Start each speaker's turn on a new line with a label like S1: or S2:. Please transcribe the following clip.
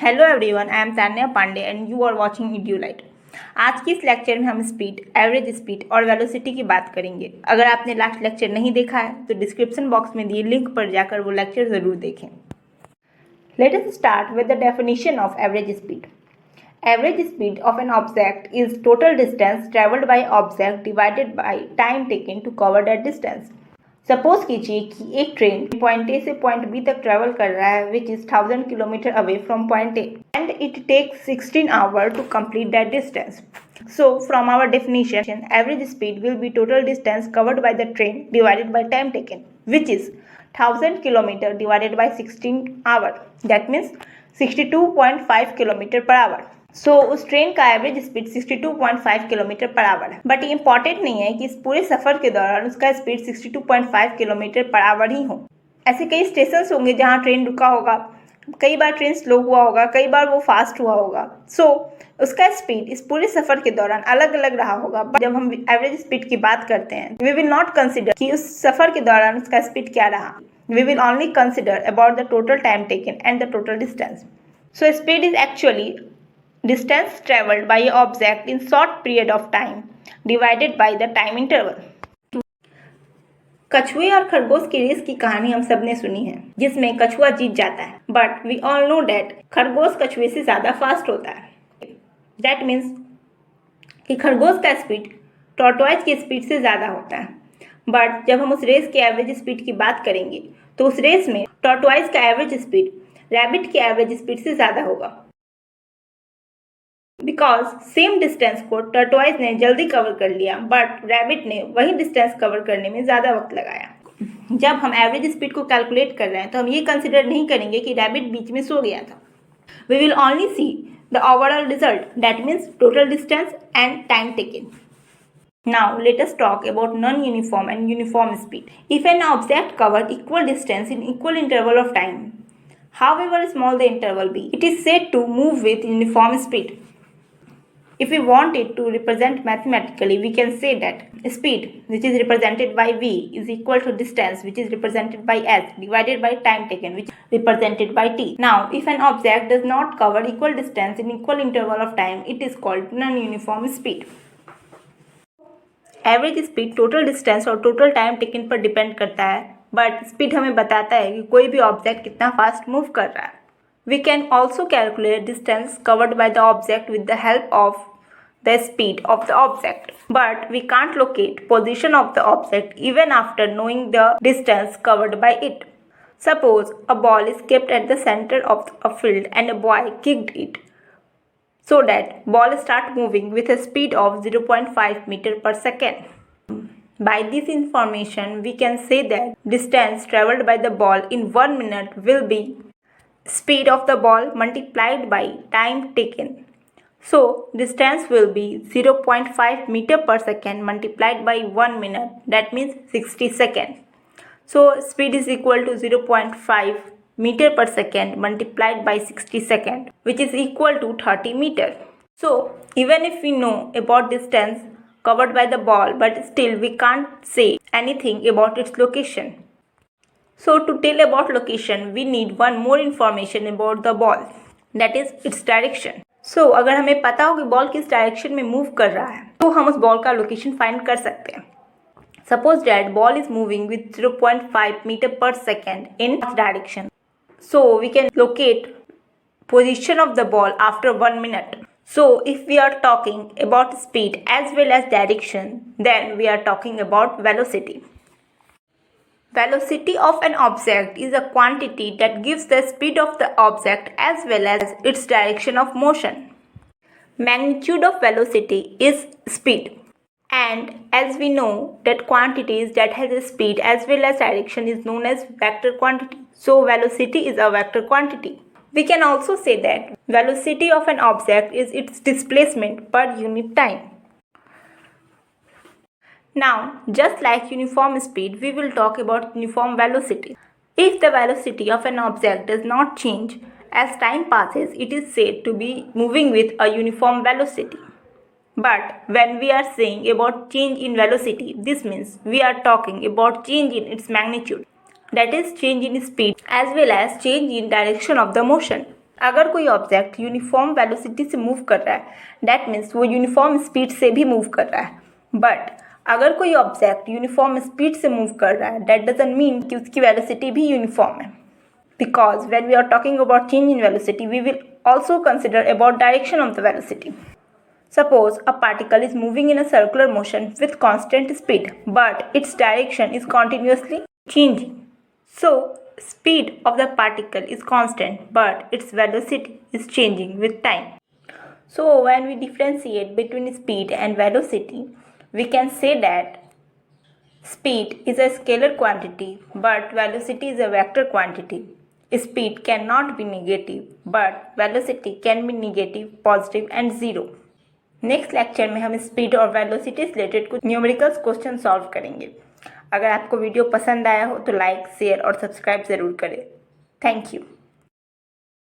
S1: Hello everyone, I am Tanya Pandey and you are watching Edulight. आज की इस लेक्चर में हम स्पीड, एवरेज स्पीड और वेलोसिटी की बात करेंगे। अगर आपने लास्ट लेक्चर नहीं देखा है तो डिस्क्रिप्शन बॉक्स में दिए लिंक पर जाकर वो लेक्चर ज़रूर देखें। Let us start with the definition of average speed. Average speed of an object is total distance travelled by object divided by time taken to cover that distance. Suppose कीजिए कि एक train point A से point B तक travel कर रहा है which is 1000 kilometre away from point A and it takes 16 hour to complete that distance. So from our definition, average speed will be total distance covered by the train divided by time taken, which is 1000 kilometer divided by 16 hour. That means 62.5 kilometer per hour. सो उस train का average speed 62.5 kilometre per hour है. But ये important नहीं है कि इस पूरे सफ़र के दौरान उसका स्पीड 62.5 किलोमीटर पर आवर ही हो. ऐसे कई स्टेशन होंगे जहाँ ट्रेन रुका होगा, कई बार ट्रेन स्लो हुआ होगा, कई बार वो फास्ट हुआ होगा. सो उसका स्पीड इस पूरे सफ़र के दौरान अलग अलग रहा होगा. बट जब हम एवरेज स्पीड की बात करते हैं वी विल नॉट कंसिडर कि उस सफ़र के दौरान उसका स्पीड क्या रहा. We will only consider about the total time taken and the total distance. So speed is actually distance traveled by an object in short period of time divided by the time interval. कछुए और खरगोश की race की कहानी हम सब ने सुनी है जिसमें कछुआ जीत जाता है. But we all know that खरगोश कछुए से ज़्यादा फास्ट होता है. दैट मीन्स कि खरगोश का स्पीड टॉर्टोइज की स्पीड से ज़्यादा होता है. बट जब हम उस रेस के एवरेज स्पीड की बात करेंगे तो उस रेस में टॉर्टोइज का एवरेज स्पीड रैबिट के एवरेज स्पीड से ज़्यादा होगा. बिकॉज सेम डिस्टेंस को टर्टोइज ने जल्दी कवर कर लिया बट रैबिट ने वही डिस्टेंस कवर करने में ज़्यादा वक्त लगाया. जब हम एवरेज स्पीड को कैलकुलेट कर रहे हैं तो हम ये कंसिडर नहीं करेंगे कि रैबिट बीच में सो गया था. We will only see the overall result, that means total distance and time taken. Now let us talk about non-uniform and uniform speed. If an object covers equal distance in equal interval of time, however small the interval be, it is said to move with uniform speed. If we want it to represent mathematically, we can say that speed, which is represented by v, is equal to distance, which is represented by s, divided by time taken, which is represented by t. Now, if an object does not cover equal distance in equal interval of time, it is called non-uniform speed. Average speed total distance और total time taken पर depend करता है, but speed हमें बताता है कि कोई भी ऑब्जेक्ट कितना फास्ट मूव कर रहा है. We can also calculate distance covered by the object with the help of the speed of the object, but we can't locate position of the object even after knowing the distance covered by it. Suppose a ball is kept at the center of a field and a boy kicked it so that ball start moving with a speed of 0.5 meter per second. By this information we can say that distance traveled by the ball in 1 minute will be speed of the ball multiplied by time taken. So distance will be 0.5 meter per second multiplied by 1 minute, that means 60 seconds. So speed is equal to 0.5 meter per second multiplied by 60 seconds, which is equal to 30 meter. So even if we know about distance covered by the ball, but still we can't say anything about its location. So to tell about location, we need one more information about the ball, that is its direction. So अगर हमें पता हो कि ball किस direction में move कर रहा है तो हम उस बॉल का लोकेशन फाइंड कर सकते हैं. Suppose that ball is moving with 0.5 metre per second in direction. So we can locate position of the ball after 1 minute. So if we are talking about speed as well as direction, then we are talking about velocity. Velocity of an object is a quantity that gives the speed of the object as well as its direction of motion. Magnitude of velocity is speed. And as we know that quantities that has a speed as well as direction is known as vector quantity. So velocity is a vector quantity. We can also say that velocity of an object is its displacement per unit time. Now, just like uniform speed, we will talk about uniform velocity. If the velocity of an object does not change as time passes, it is said to be moving with a uniform velocity. But when we are saying about change in velocity, this means we are talking about change in its magnitude. That is change in speed as well as change in direction of the motion. अगर कोई object uniform velocity से move कर रहा है that means वो uniform speed से भी move कर रहा है। बट अगर कोई ऑब्जेक्ट यूनिफॉर्म स्पीड से मूव कर रहा है दैट डजंट मीन कि उसकी वेलोसिटी भी यूनिफॉर्म है। Because when we are talking about change in velocity, we will also consider about direction of the velocity. Suppose a particle is moving in a circular motion with constant speed, but its direction is continuously changing. So, speed of the particle is constant, but its velocity is changing with time. So, when we differentiate between speed and velocity, we can say that speed is a scalar quantity, but velocity is a vector quantity. Speed cannot be negative, but velocity can be negative, positive and zero. Next lecture में हम speed और velocity से related कुछ numericals question solve करेंगे। अगर आपको video पसंद आया हो तो लाइक, शेयर और सब्सक्राइब ज़रूर करें। Thank you.